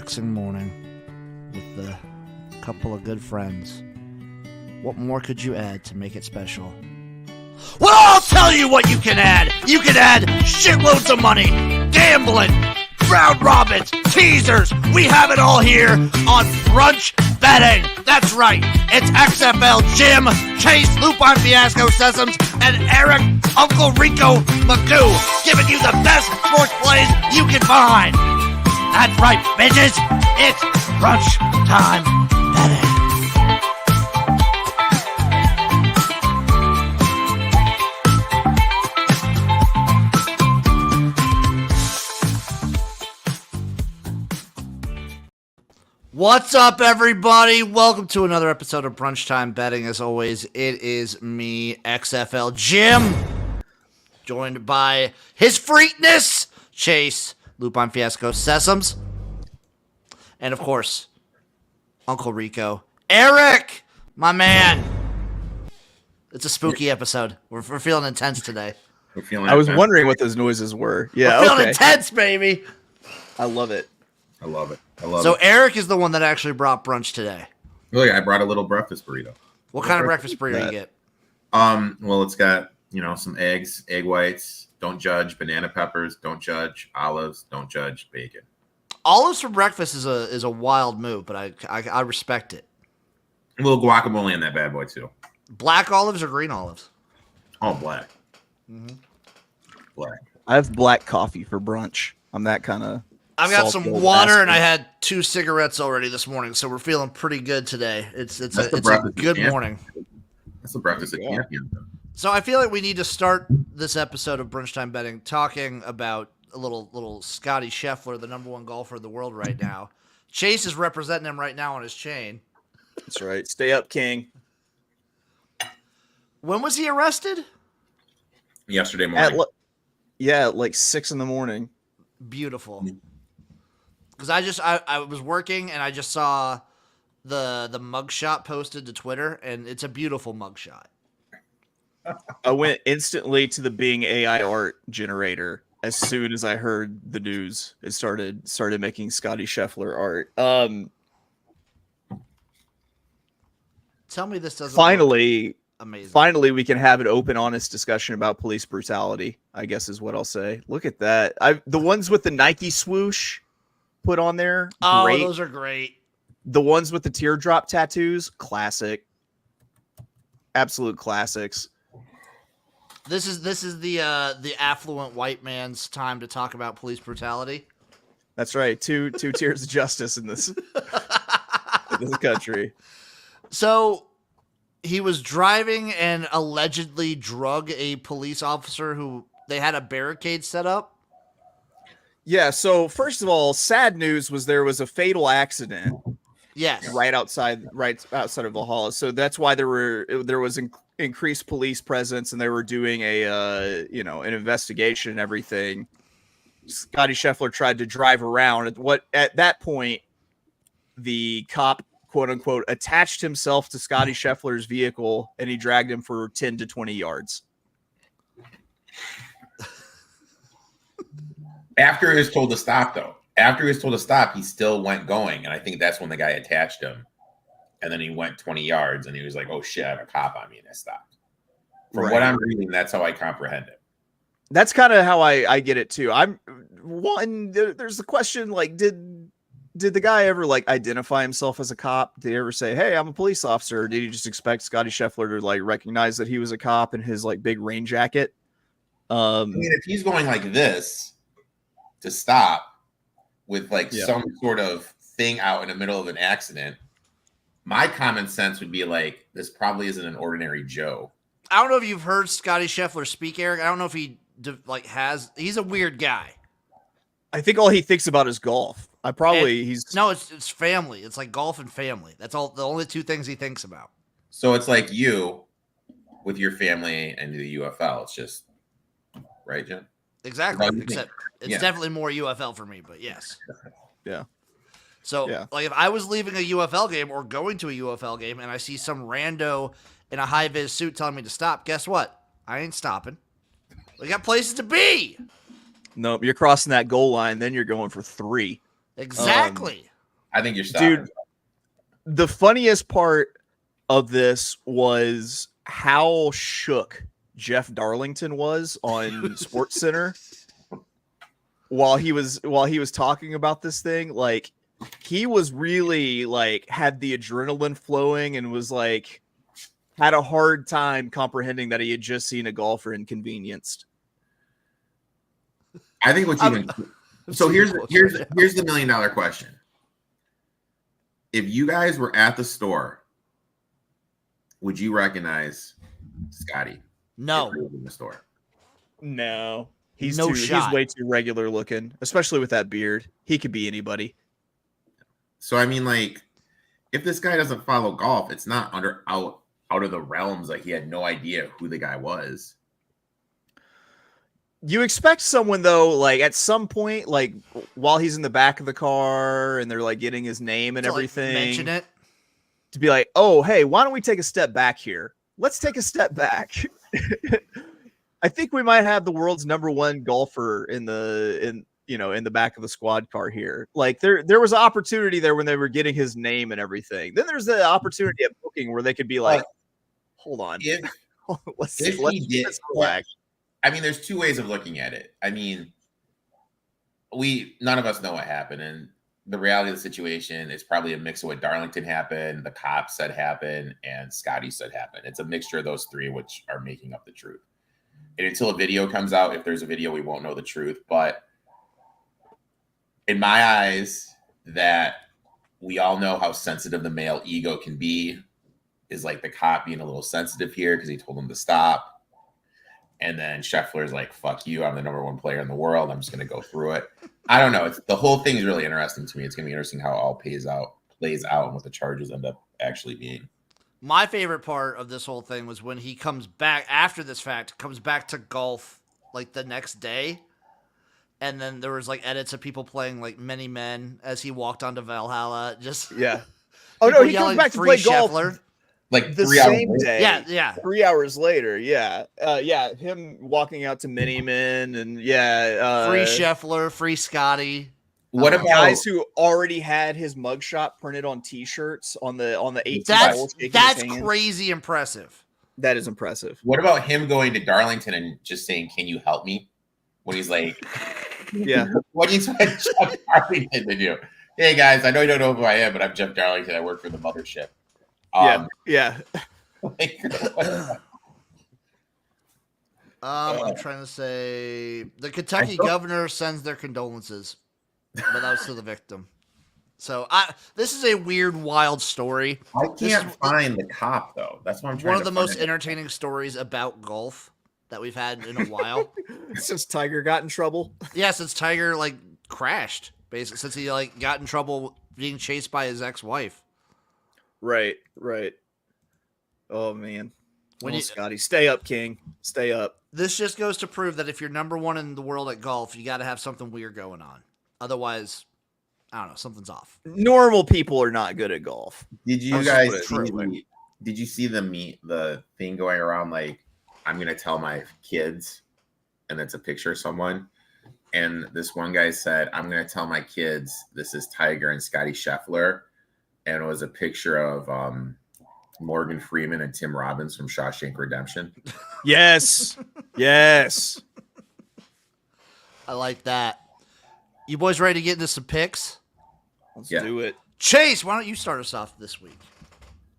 relaxing morning with a couple of good friends. What more could you add to make it special? Well, I'll tell you what you can add. You can add shitloads of money, gambling, round robins, teasers. We have it all here on Brunch Betting. That's right. It's XFL Jim, Chase, Lupin Fiasco, Sessoms, and Erik, Uncle Rico Magoo, giving you the best sports plays you can find. That's right, bitches. It's Brunch Time Betting. What's up, everybody? Welcome to another episode of Brunch Time Betting. As always, it is me, XFL Jim, joined by his Phreakness, Chase, Lupin Fiasco, Sessoms, and of course, Uncle Rico, Erik, my man. It's a spooky episode. We're feeling intense today. I was wondering what those noises were. Yeah, we're feeling intense, baby. I love it. I love it. So Erik is the one that actually brought brunch today. Really, I brought a little breakfast burrito. What kind of breakfast burrito you get? Well, it's got, some eggs, egg whites, don't judge, banana peppers, don't judge, olives, don't judge, bacon. Olives for breakfast is a wild move, but I respect it. A little guacamole in that bad boy too. Black olives or green olives? Oh, black. Mm-hmm. Black. I have black coffee for brunch. I'm that kind of. I've got some water and I had 2 cigarettes already this morning, so we're feeling pretty good today. It's a good morning. That's the breakfast at camp. So I feel like we need to start this episode of Brunch Time Betting talking about a little Scotty Scheffler, the number 1 golfer in the world right now. Chase is representing him right now on his chain. That's right. Stay up, King. When was he arrested? Yesterday morning. Like 6 a.m. Beautiful. Because I was working and I just saw the mugshot posted to Twitter, and it's a beautiful mugshot. I went instantly to the Bing AI art generator as soon as I heard the news. It started making Scotty Scheffler art. Tell me this doesn't finally amazing. Finally, we can have an open, honest discussion about police brutality, I guess is what I'll say. Look at that. The ones with the Nike swoosh put on there. Oh, great. Those are great. The ones with the teardrop tattoos, classic. Absolute classics. This is the affluent white man's time to talk about police brutality. That's right. Two tiers of justice in this country. So he was driving and allegedly drug a police officer who they had a barricade set up. Yeah, so first of all, sad news was there was a fatal accident. Yes. Right outside of Valhalla. So that's why there was increased police presence, and they were doing an investigation and everything. Scotty Scheffler tried to drive around. At that point, the cop, quote unquote, attached himself to Scotty Scheffler's vehicle, and he dragged him for 10 to 20 yards. After he was told to stop, though. After he was told to stop, he still went going, and I think that's when the guy attached him. And then he went 20 yards, and he was like, oh, shit, I have a cop on me, and I stopped. From what I'm reading, that's how I comprehend it. That's kind of how I get it, too. There's the question, like, did the guy ever, like, identify himself as a cop? Did he ever say, hey, I'm a police officer? Or did he just expect Scotty Scheffler to, like, recognize that he was a cop in his, like, big rain jacket? I mean, if he's going like this to stop with like some sort of thing out in the middle of an accident, my common sense would be like, this probably isn't an ordinary Joe. I don't know if you've heard Scotty Scheffler speak, Erik. I don't know if he he's a weird guy. I think all he thinks about is golf. It's family. It's like golf and family. That's all. The only 2 things he thinks about. So it's like you with your family and the UFL. It's just right, Jim? Exactly. Except it's definitely more UFL for me, but yes. Yeah. So, like, if I was leaving a UFL game or going to a UFL game and I see some rando in a high-vis suit telling me to stop, guess what? I ain't stopping. We got places to be. Nope, you're crossing that goal line, then you're going for 3. Exactly. I think you're Dude, the funniest part of this was how shook Jeff Darlington was on SportsCenter while he was talking about this thing. Like, he was really like had the adrenaline flowing and was like had a hard time comprehending that he had just seen a golfer inconvenienced. I think what's even so here's the $1 million question. If you guys were at the store, would you recognize Scotty? No. In the store. No. He's way too regular looking, especially with that beard. He could be anybody. So I mean, like, if this guy doesn't follow golf, it's not out of the realms. Like, he had no idea who the guy was. You expect someone, though, like at some point, like while he's in the back of the car and they're like getting his name and everything, mention it, to be like, "Oh, hey, why don't we take a step back here? Let's take a step back." I think we might have the world's #1 golfer in the back of the squad car here. Like, there was an opportunity there when they were getting his name and everything. Then there's the opportunity at booking where they could be like, "Hold on, let's relax." I mean, there's two ways of looking at it. I mean, none of us know what happened, and the reality of the situation is probably a mix of what Darlington happened, the cops said happened, and Scotty said happened. It's a mixture of those three, which are making up the truth. And until a video comes out, if there's a video, we won't know the truth. But in my eyes, that we all know how sensitive the male ego can be, is like the cop being a little sensitive here because he told him to stop. And then Scheffler's like, "Fuck you, I'm the #1 player in the world. I'm just going to go through it." I don't know. The whole thing is really interesting to me. It's going to be interesting how it all plays out and what the charges end up actually being. My favorite part of this whole thing was when he comes back after this fact, comes back to golf like the next day. And then there was like edits of people playing like Many Men as he walked onto Valhalla. Just yeah. Oh no, he comes back to play golf. Scheffler. Like the 3 hours same later. day. Yeah. 3 hours later. Yeah. Him walking out to Many Men and free Scheffler, free Scotty. What about guys who already had his mugshot printed on T-shirts on the 18th hole? That's crazy impressive. That is impressive. What about him going to Darlington and just saying, "Can you help me?" When he's like, "Yeah, what do you expect Jeff Darlington to do?" "Hey guys, I know you don't know who I am, but I'm Jeff Darlington. I work for the mothership." Yeah. I'm trying to say the Kentucky governor sends their condolences, but that was to the victim. So this is a weird, wild story. I can't find the cop though. That's what I'm trying. One of the most entertaining stories about golf that we've had in a while. Since Tiger got in trouble. Yeah, since Tiger like crashed, basically, since he like got in trouble being chased by his ex-wife. Right. Oh man. Scotty, stay up, King. Stay up. This just goes to prove that if you're #1 in the world at golf, you got to have something weird going on. Otherwise, I don't know, something's off. Normal people are not good at golf. Did you guys did you see the thing going around like, "I'm gonna tell my kids," and it's a picture of someone, and this one guy said, "I'm gonna tell my kids this is Tiger and Scotty Scheffler," and it was a picture of Morgan Freeman and Tim Robbins from Shawshank Redemption. Yes. I like that. You boys ready to get into some picks? Let's do it. Chase, why don't you start us off this week?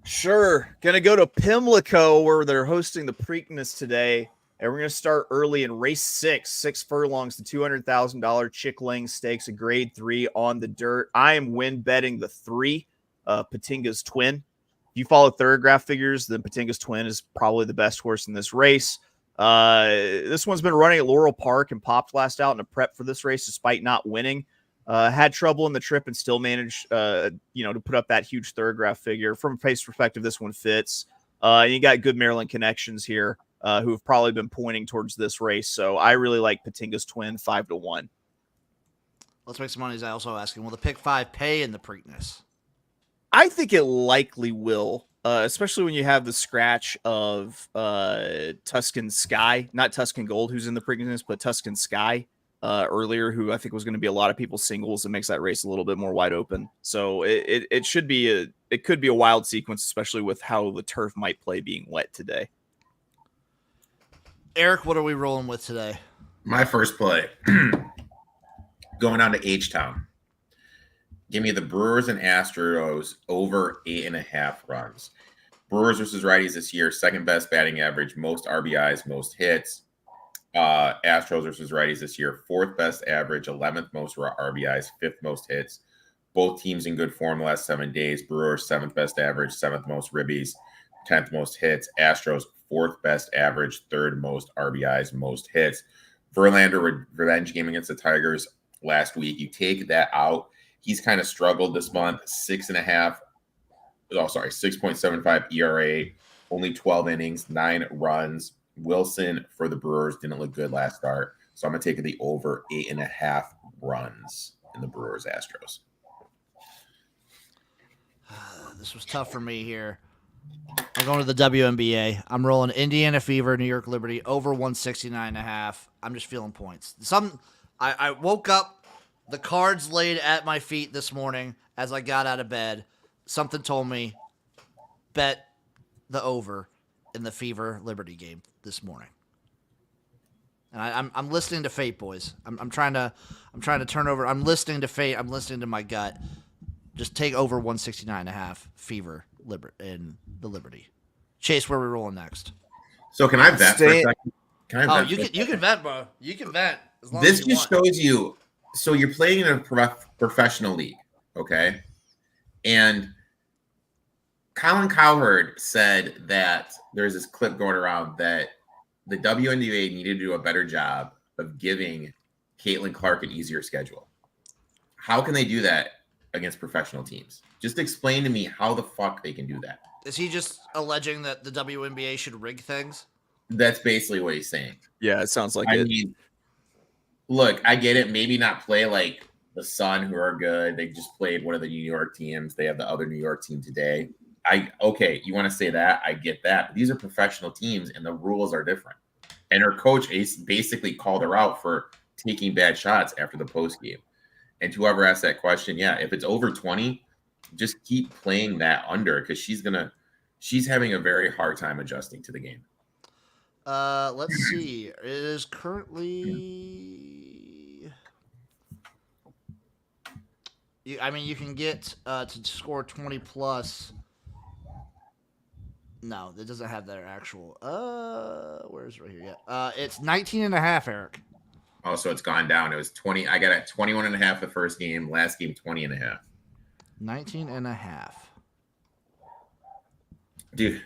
Sure. Gonna go to Pimlico where they're hosting the Preakness today. And we're going to start early in race 6 furlongs to $200,000 Chick Lang Stakes, a grade 3 on the dirt. I am win betting the 3, Patinga's Twin. If you follow Thoroughgraph figures, then Patinga's Twin is probably the best horse in this race. This one's been running at Laurel Park and popped last out in a prep for this race despite not winning. Had trouble in the trip and still managed, to put up that huge Thoroughgraph figure. From a pace perspective, this one fits. You got good Maryland connections here who have probably been pointing towards this race. So I really like Patinga's Twin 5-1. Let's make some money. I also asking, will the pick 5 pay in the Preakness? I think it likely will, especially when you have the scratch of Tuscan Sky, not Tuscan Gold, who's in the Preakness, but Tuscan Sky earlier, who I think was going to be a lot of people's singles, and makes that race a little bit more wide open. So it should be it could be a wild sequence, especially with how the turf might play being wet today. Eric, what are we rolling with today? My first play, going down to H-Town. Give me the Brewers and Astros over 8.5 runs. Brewers versus righties this year, second best batting average, most RBIs, most hits. Astros versus righties this year, fourth best average, 11th most RBIs, fifth most hits. Both teams in good form the last 7 days. Brewers, seventh best average, seventh most ribbies, 10th most hits. Astros, fourth best average, third most RBIs, most hits. Verlander revenge game against the Tigers last week. You take that out. He's kind of struggled this month. 6.75 ERA, only 12 innings, 9 runs. Wilson for the Brewers didn't look good last start. So I'm going to take the over 8.5 runs in the Brewers Astros. This was tough for me here. I'm going to the WNBA. I'm rolling Indiana Fever, New York Liberty, over 169.5. I'm just feeling points. I woke up, the cards laid at my feet this morning as I got out of bed. Something told me, bet the over in the Fever Liberty game this morning. And I'm listening to fate, boys. I'm trying to turn over. I'm listening to fate. I'm listening to my gut. Just take over 169.5 Fever in the Liberty. Chase, where are we rolling next? So can I vet for a second? Can I vet? You can vet, bro. You can vet. As long This as you just want. shows you. So you're playing in a professional league, okay? And Colin Cowherd said that there's this clip going around that the WNBA needed to do a better job of giving Caitlin Clark an easier schedule. How can they do that against professional teams? Just explain to me how the fuck they can do that. Is he just alleging that the WNBA should rig things? That's basically what he's saying. Yeah, it sounds like I it. mean, look, I get it. Maybe not play like the Sun, who are good. They just played one of the New York teams. They have the other New York team today. Okay, you want to say that? I get that. But these are professional teams, and the rules are different. And her coach basically called her out for taking bad shots after the post game. And to whoever asked that question, yeah, if it's over 20, just keep playing that under, because she's having a very hard time adjusting to the game. Let's see. It is currently. You can get to score 20 plus. No, it doesn't have their actual. Where is it right here? Yeah. It's 19.5, Eric. Oh, so it's gone down. It was 20. I got at 21.5 the first game. Last game, 20.5. 19.5. Dude,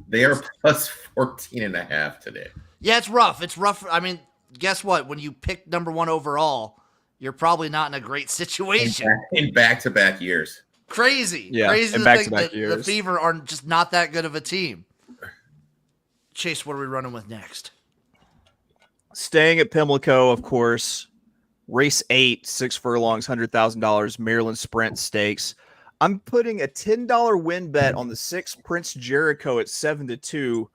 they are plus 14.5 today. Yeah, it's rough. It's rough. I mean, guess what? When you pick number 1 overall, you're probably not in a great situation. In back-to-back years. Crazy. Yeah, Crazy in to think back-to-back that years. the Fever are just not that good of a team. Chase, what are we running with next? Staying at Pimlico, of course. Race 8, 6 furlongs, $100,000, Maryland Sprint Stakes. I'm putting a $10 win bet on the 6 Prince Jericho at 7-2,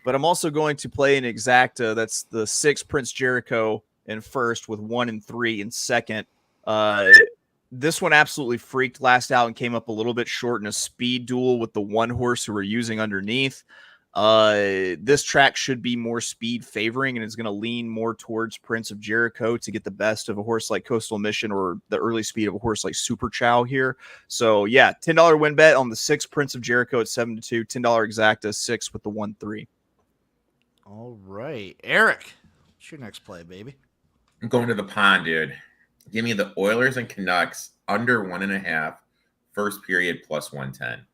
but I'm also going to play an exacta. That's the 6 Prince Jericho in first with 1 and 3 in second. This one absolutely freaked last out and came up a little bit short in a speed duel with the 1 horse who we're using underneath. This track should be more speed favoring, and it's going to lean more towards Prince of Jericho to get the best of a horse like Coastal Mission or the early speed of a horse like Super Chow here. So yeah, $10 win bet on the 6 Prince of Jericho at 7-2, $10 exacta, 6 with the 1-3. All right, Eric, what's your next play, baby? I'm going to the pond, dude. Give me the Oilers and Canucks under 1.5, first period plus 110.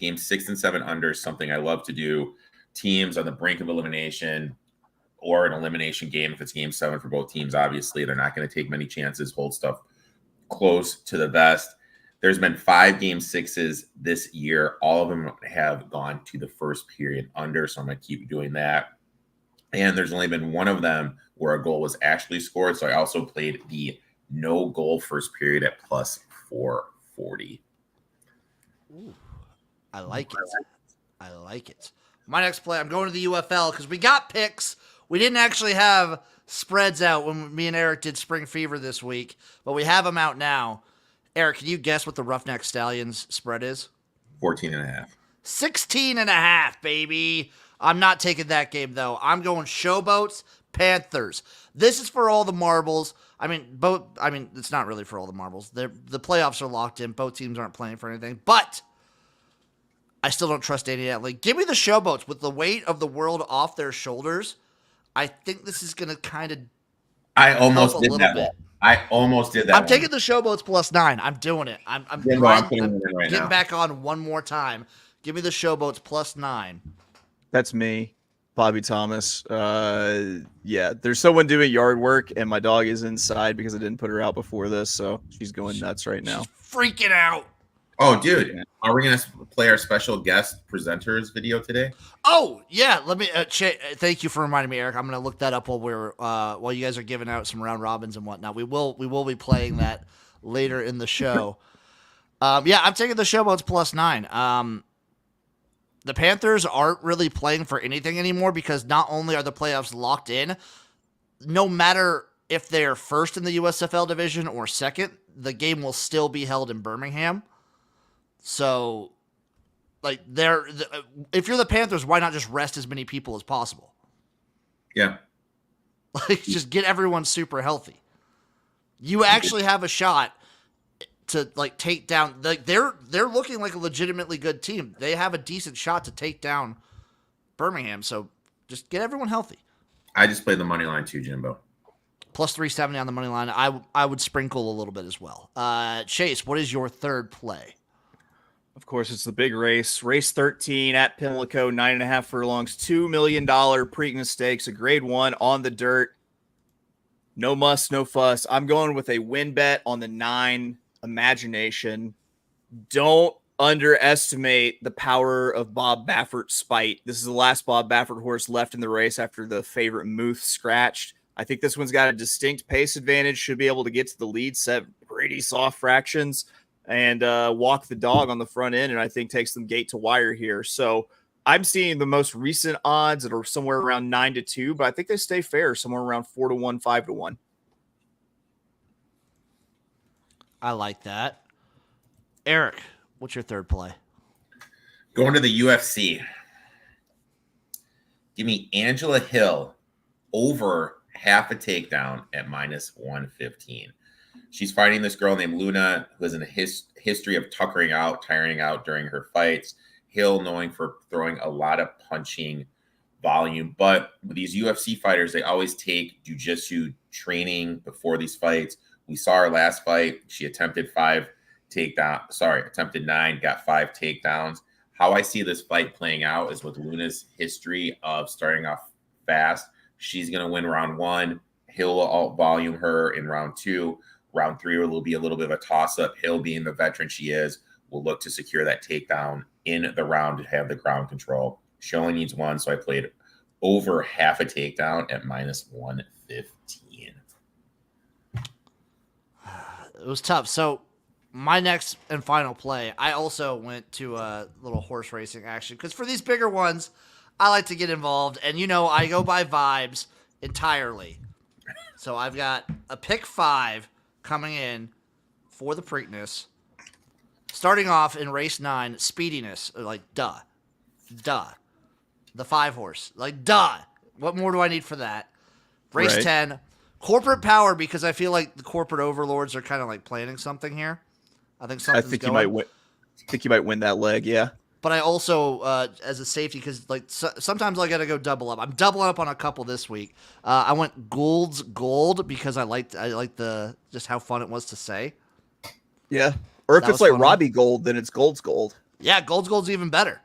Game 6 and 7 under, something I love to do. Teams on the brink of elimination or an elimination game. If it's game 7 for both teams, obviously they're not going to take many chances, hold stuff close to the vest. There's been 5 game 6s this year. All of them have gone to the first period under, so I'm going to keep doing that. And there's only been one of them where a goal was actually scored. So I also played the no goal first period at plus 440. Ooh, I like it. I like it. My next play, I'm going to the UFL because we got picks. We didn't actually have spreads out when me and Erik did Spring Fever this week, but we have them out now. Erik, can you guess what the Roughneck Stallions spread is? 14.5. 16.5, baby. I'm not taking that game, though. I'm going Showboats, Panthers. This is for all the marbles. It's not really for all the marbles. The playoffs are locked in. Both teams aren't playing for anything. But I still don't trust Danny Atley. Give me the Showboats with the weight of the world off their shoulders. I think this is going to kind of I almost did that one. I'm taking the Showboats +9. I'm doing it. I'm getting back on one more time. Give me the Showboats +9. That's me, Bobby Thomas. There's someone doing yard work, and my dog is inside because I didn't put her out before this, so she's going nuts right now. She's freaking out. Oh, dude, are we going to play our special guest presenters video today? Oh, yeah. Let me. Thank you for reminding me, Erik. I'm going to look that up while you guys are giving out some round robins and whatnot. We will be playing that later in the show. I'm taking the Showboats +9. The Panthers aren't really playing for anything anymore because not only are the playoffs locked in, no matter if they're first in the USFL division or second, the game will still be held in Birmingham. So, if you're the Panthers, why not just rest as many people as possible? Yeah. Just get everyone super healthy. You actually have a shot to take down. They're looking like a legitimately good team. They have a decent shot to take down Birmingham. So just get everyone healthy. I just played the money line too, Jimbo. +370 on the money line. I would sprinkle a little bit as well. Chase, what is your third play? Of course, it's the big race. Race 13 at Pimlico, 9.5 furlongs, $2 million Preakness stakes, a grade 1 on the dirt. No muss, no fuss. I'm going with a win bet on the 9 Imagination. Don't underestimate the power of Bob Baffert's spite. This is the last Bob Baffert horse left in the race after the favorite Muth scratched. I think this one's got a distinct pace advantage, should be able to get to the lead, set pretty soft fractions, and walk the dog on the front end, and I think takes them gate to wire here. So I'm seeing the most recent odds that are somewhere around 9-2, but I think they stay fair, somewhere around 4-1, 5-1. I like that. Erik, what's your third play? Going to the UFC. Give me Angela Hill over half a takedown at -115. She's fighting this girl named Luna, who has a history of tiring out during her fights. Hill knowing for throwing a lot of punching volume. But with these UFC fighters, they always take jiu-jitsu training before these fights. We saw her last fight. She attempted 9, got 5 takedowns. How I see this fight playing out is with Luna's history of starting off fast. She's going to win round 1. Hill will out-volume her in round 2. Round 3 will be a little bit of a toss-up. Hill, being the veteran she is, will look to secure that takedown in the round to have the ground control. She only needs 1, so I played over half a takedown at -115. It was tough. So my next and final play, I also went to a little horse racing action because for these bigger ones, I like to get involved. And, I go by vibes entirely. So I've got a pick 5 coming in for the Preakness. Starting off in race 9, Speediness. Duh. The 5 horse. Duh. What more do I need for that? Race 10, Corporate Power, because I feel like the corporate overlords are kind of planning something here. I think something's going. You might win. I think you might win that leg, yeah. But I also, as a safety, because sometimes I got to go double up. I'm doubling up on a couple this week. I went Gould's Gold because I liked the just how fun it was to say. Yeah. Or if it's Robbie Gold, then it's Gold's Gold. Yeah, Gold's Gold's even better.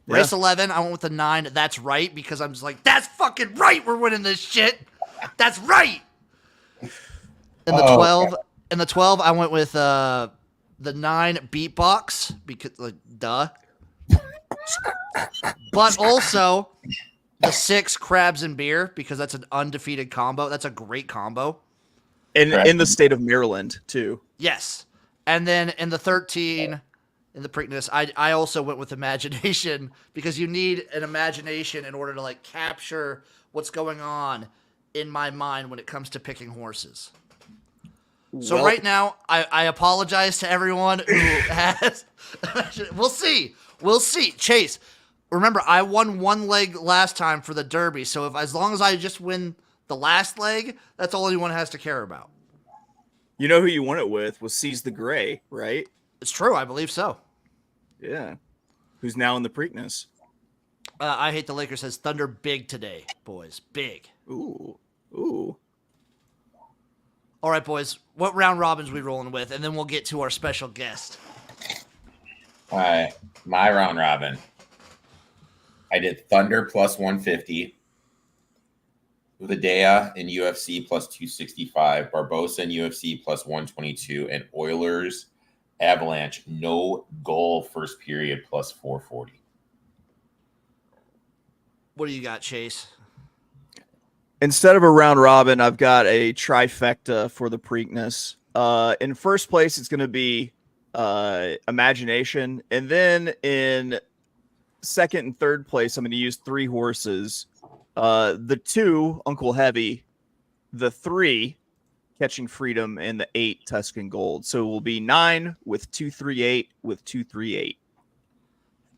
Yeah. Race 11, I went with the 9. That's right, because I'm just that's fucking right. We're winning this shit. That's right. In the 12, I went with the 9 Beatbox because duh. But also the 6 Crabs and Beer because that's an undefeated combo. That's a great combo. In the state of Maryland too. Yes. And then in the 13, in the Preakness, I also went with Imagination because you need an imagination in order to capture what's going on in my mind when it comes to picking horses. So Well, right now, I apologize to everyone who has. We'll see. Chase, remember, I won one leg last time for the Derby. So as long as I just win the last leg, that's all anyone has to care about. you know who you won it with was Seize the Gray, right? It's true. I believe so. Yeah. Who's now in the Preakness. I Hate the Lakers says Thunder big today, boys. Big. Ooh. All right, boys. What round robins we rolling with? And then we'll get to our special guest. All right. My round robin. I did Thunder plus 150. Udaya in UFC plus 265. Barbosa in UFC plus 122. And Oilers Avalanche no goal first period plus 440. What do you got, Chase? Instead of a round robin, I've got a trifecta for the Preakness. In first place, it's going to be Imagination. And then in second and third place, I'm going to use 3 horses. The 2, Uncle Heavy. The 3, Catching Freedom. And the 8, Tuscan Gold. So it will be 9 with 238 with 238.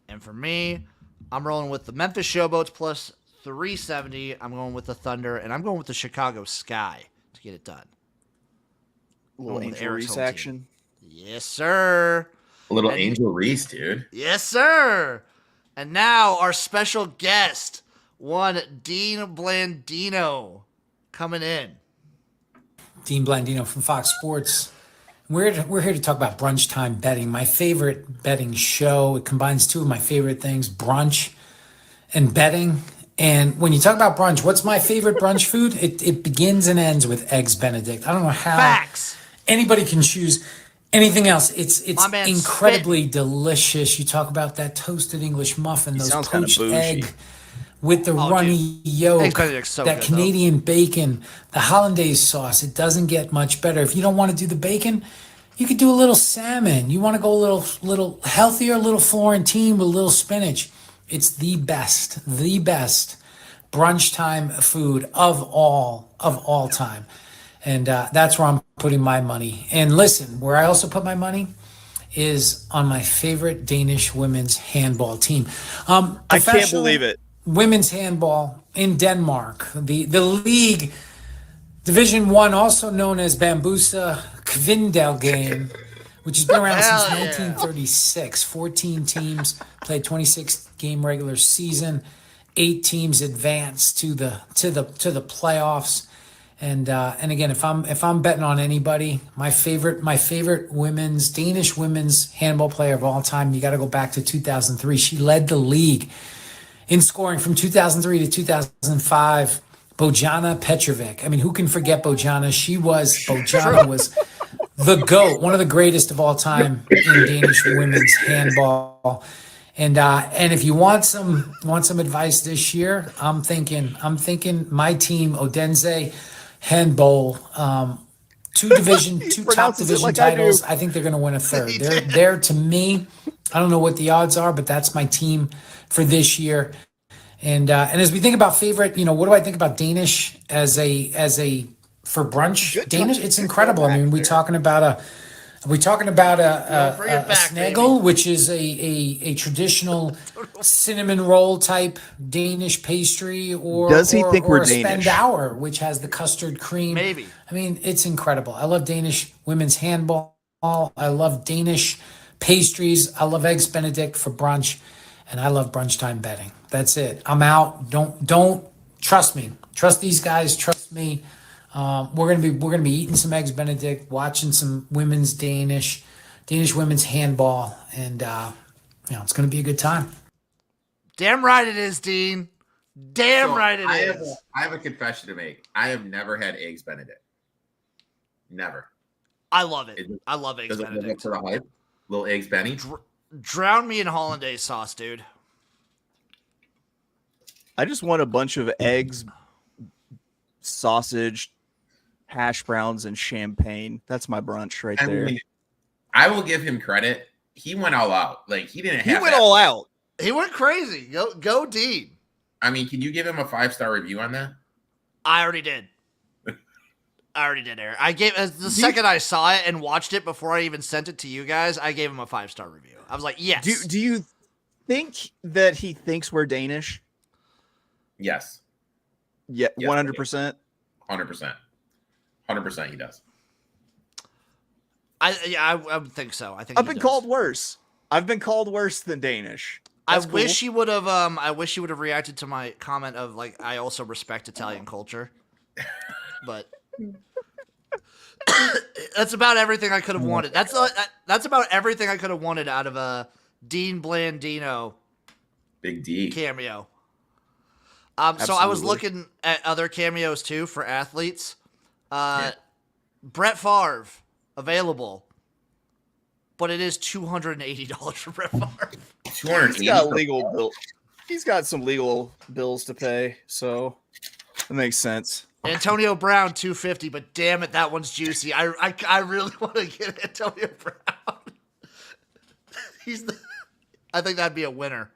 And for me, I'm rolling with the Memphis Showboats plus 370. I'm going with the Thunder, and I'm going with the Chicago Sky to get it done. A little Going with Angel Eric's Reese home team. action. Yes, sir. A little And- Angel Reese, dude. Yes, sir. And now our special guest, one Dean Blandino, coming in. Dean Blandino from Fox Sports. We're here to talk about Brunch Time Betting, my favorite betting show. It combines 2 of my favorite things, brunch and betting. And when you talk about brunch, what's my favorite brunch food? It begins and ends with Eggs Benedict. I don't know how Facts. anybody can choose anything else. It's My man's incredibly delicious. You talk about that toasted English muffin, those sounds kinda poached bougie. egg with the runny Eggs yolk, Benedict's so that good, though. Canadian bacon, the hollandaise sauce. It doesn't get much better. If you don't want to do the bacon, you could do a little salmon. You want to go a little healthier, a little Florentine with a little spinach. It's the best brunch time food of all time. And that's where I'm putting my money. And listen, where I also put my money is on my favorite Danish women's handball team. I can't Professional believe it. Women's handball in Denmark. The league, Division 1, also known as Bambusa Kvindelgame, which has been around since 1936. 14 teams played 26-game regular season. 8 teams advanced to the playoffs. And again, if I'm betting on anybody, my favorite Danish women's handball player of all time, you got to go back to 2003. She led the league in scoring from 2003 to 2005. Bojana Petrovic. I mean, who can forget Bojana? Bojana was the GOAT, one of the greatest of all time in Danish women's handball. And if you want some advice this year, I'm thinking my team, Odense Handball, 2 top division titles. I think they're going to win a 3rd. They're to me, I don't know what the odds are, but that's my team for this year. And as we think about favorite, what do I think about Danish as a for brunch? Danish, it's incredible. I mean, we talking about a snegel, which is a traditional cinnamon roll type Danish pastry, or Does he think we're a Danish? Spandauer, which has the custard cream. Maybe. I mean, it's incredible. I love Danish women's handball. I love Danish pastries. I love Eggs Benedict for brunch, and I love Brunch Time Betting. That's it. I'm out. Don't trust me. Trust these guys. Trust me. We're gonna be eating some Eggs Benedict, watching some Danish women's handball, and it's gonna be a good time. Damn right it is, Dean. Right it is. I have a confession to make. I have never had Eggs Benedict. Never. I love it. I love Eggs Does it live up Benedict. to the hype? Little Eggs Benny? Drown me in hollandaise sauce, dude. I just want a bunch of eggs, sausage, hash browns, and champagne. That's my brunch right there. mean, I will give him credit. He went all out. Like he didn't have. He went all out. He went crazy. Go Dean. I mean, can you give him a 5-star review on that? I already did. Eric. I gave the second I saw it and watched it before I even sent it to you guys. I gave him a 5-star review. I was like, yes. Do you think that he thinks we're Danish? Yes. Yeah, Yes, 100%. 100%. He does. I would think so. I think I've been called worse. I've been called worse than Danish. That's I cool. wish he would have. I wish he would have reacted to my comment of like, I also respect Italian culture, but that's about everything I could have wanted. That's about everything I could have wanted out of a Dean Blandino Big D cameo. So I was looking at other cameos too for athletes. Brett Favre available, but it is $280 for Brett Favre. $280. He's got some legal bills to pay, so it makes sense. Antonio Brown $250, but damn it, that one's juicy. I really want to get Antonio Brown. I think that'd be a winner.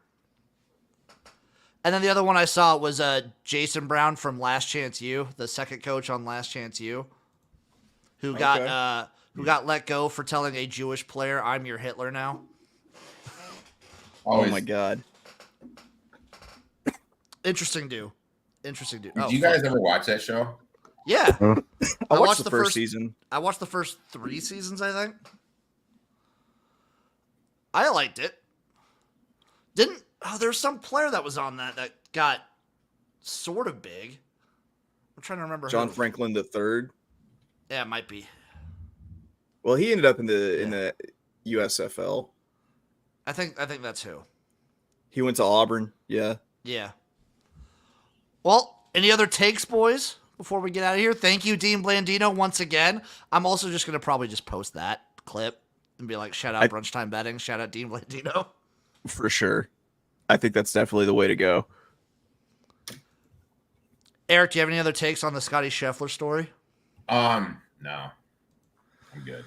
And then the other one I saw was Jason Brown from Last Chance U, the second coach on Last Chance U, who got let go for telling a Jewish player, "I'm your Hitler now." Oh my God! Interesting dude. Did you guys ever watch that show? Yeah, I watched the first season. I watched the first 3 seasons, I think. I liked it. There's some player that was on that got sort of big. I'm trying to remember. John Franklin III. Yeah, it might be. Well, he ended up in the USFL. I think that's who. He went to Auburn. Yeah. Yeah. Well, any other takes, boys, before we get out of here? Thank you, Dean Blandino, once again. I'm also just going to probably just post that clip and be like, shout out Brunch Time Betting, shout out Dean Blandino. For sure. I think that's definitely the way to go. Eric, do you have any other takes on the Scotty Scheffler story? No. I'm good.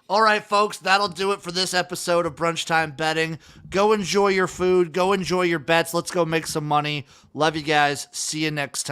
All right, folks, that'll do it for this episode of Brunch Time Betting. Go enjoy your food. Go enjoy your bets. Let's go make some money. Love you guys. See you next time.